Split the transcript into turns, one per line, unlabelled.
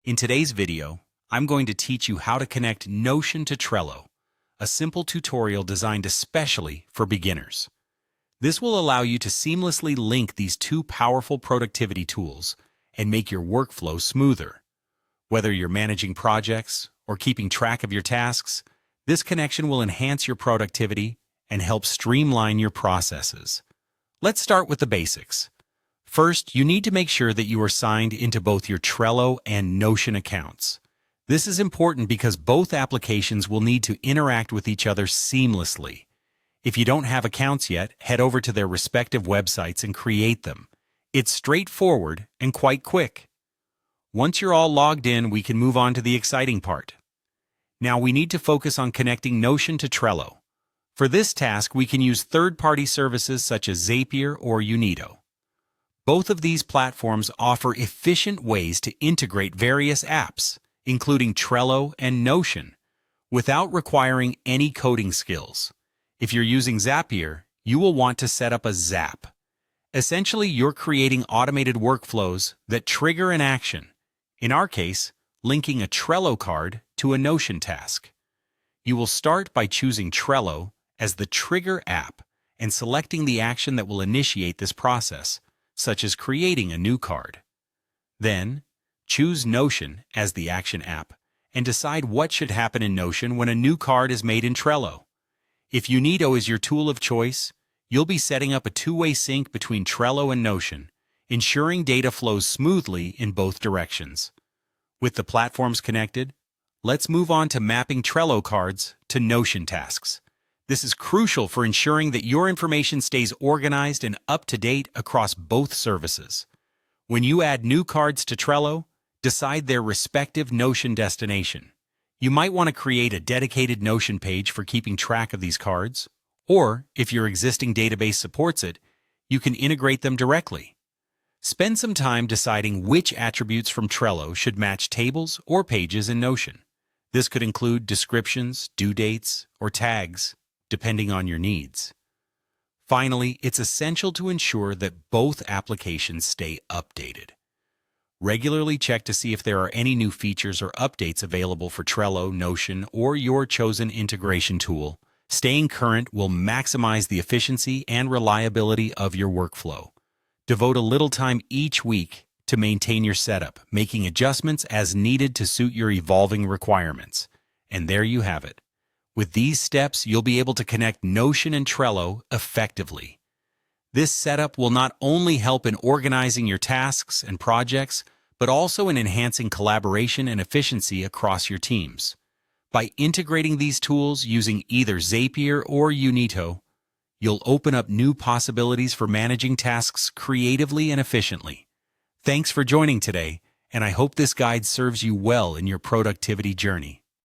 In today's video, I'm going to teach you how to connect Notion to Trello, a simple tutorial designed especially for beginners. This will allow you to seamlessly link these two powerful productivity tools and make your workflow smoother. Whether you're managing projects or keeping track of your tasks, this connection will enhance your productivity and help streamline your processes. Let's start with the basics. First, you need to make sure that you are signed into both your Trello and Notion accounts. This is important because both applications will need to interact with each other seamlessly. If you don't have accounts yet, head over to their respective websites and create them. It's straightforward and quite quick. Once you're all logged in, we can move on to the exciting part. Now we need to focus on connecting Notion to Trello. For this task, we can use third-party services such as Zapier or Unito. Both of these platforms offer efficient ways to integrate various apps, including Trello and Notion, without requiring any coding skills. If you're using Zapier, you will want to set up a Zap. Essentially, you're creating automated workflows that trigger an action, in our case, linking a Trello card to a Notion task. You will start by choosing Trello as the trigger app and selecting the action that will initiate this process, such as creating a new card. Then, choose Notion as the action app and decide what should happen in Notion when a new card is made in Trello. If Unito is your tool of choice, you'll be setting up a two-way sync between Trello and Notion, ensuring data flows smoothly in both directions. With the platforms connected, let's move on to mapping Trello cards to Notion tasks. This is crucial for ensuring that your information stays organized and up-to-date across both services. When you add new cards to Trello, decide their respective Notion destination. You might want to create a dedicated Notion page for keeping track of these cards, or if your existing database supports it, you can integrate them directly. Spend some time deciding which attributes from Trello should match tables or pages in Notion. This could include descriptions, due dates, or tags, depending on your needs. Finally, it's essential to ensure that both applications stay updated. Regularly check to see if there are any new features or updates available for Trello, Notion, or your chosen integration tool. Staying current will maximize the efficiency and reliability of your workflow. Devote a little time each week to maintain your setup, making adjustments as needed to suit your evolving requirements. And there you have it. With these steps, you'll be able to connect Notion and Trello effectively. This setup will not only help in organizing your tasks and projects, but also in enhancing collaboration and efficiency across your teams. By integrating these tools using either Zapier or Unito, you'll open up new possibilities for managing tasks creatively and efficiently. Thanks for joining today, and I hope this guide serves you well in your productivity journey.